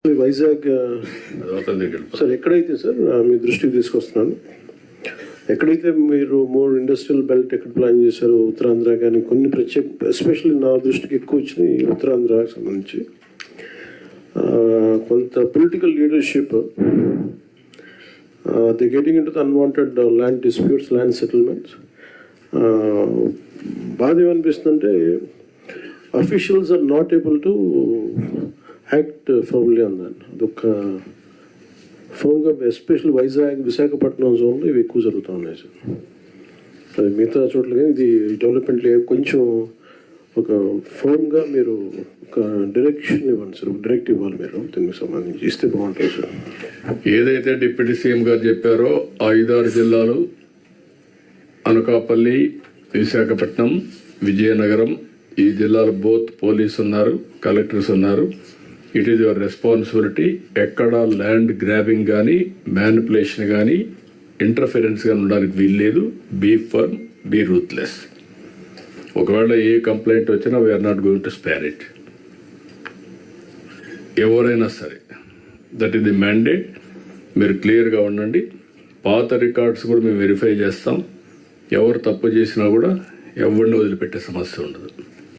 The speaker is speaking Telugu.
వైజాగ్ సార్ ఎక్కడైతే సార్ మీ దృష్టికి తీసుకొస్తున్నాను, ఎక్కడైతే మీరు మోర్ ఇండస్ట్రియల్ బెల్ట్ ఎక్కడ ప్లాన్ చేశారో ఉత్తరాంధ్ర కానీ కొన్ని ఎస్పెషల్లీ నా దృష్టికి ఎక్కువ వచ్చినాయి ఉత్తరాంధ్రకు సంబంధించి కొంత political leadership the getting into the unwanted land disputes, land settlements. బాధ ఏమనిపిస్తుందంటే officials are not able to act firmly on that. అదొక ఫోన్గా ఎస్పెషల్లీ వైజాగ్, విశాఖపట్నం జోన్లో ఇవి ఎక్కువ జరుగుతూ ఉన్నాయి సార్. అది మిగతా చోట్ల కానీ ఇది డెవలప్మెంట్ కొంచెం ఒక ఫోన్గా మీరు ఒక డైరెక్షన్ ఇవ్వండి సార్, డైరెక్ట్ ఇవ్వాలి మీరు దీనికి సంబంధించి ఇస్తే బాగుంటుంది సార్. ఏదైతే డిప్యూటీ సీఎం గారు చెప్పారో 5-6 జిల్లాలు అనకాపల్లి, విశాఖపట్నం, విజయనగరం, ఈ జిల్లాలో బోత్ పోలీసు ఉన్నారు, కలెక్టర్స్ ఉన్నారు. It is your responsibility. ఎక్కడ ల్యాండ్ గ్రాబింగ్ కానీ, మ్యానిపులేషన్ కానీ, ఇంటర్ఫిరెన్స్ కానీ ఉండడానికి వీల్లేదు. Be firm, be ruthless. ఒకవేళ ఏ కంప్లైంట్ వచ్చినా we are not going to spare it. ఎవరైనా సరే, దట్ ఈస్ ది మ్యాండేట్. మీరు క్లియర్గా ఉండండి. పాత రికార్డ్స్ కూడా మేము వెరిఫై చేస్తాం. ఎవరు తప్పు చేసినా కూడా ఎవరిని వదిలిపెట్టే సమస్య ఉండదు.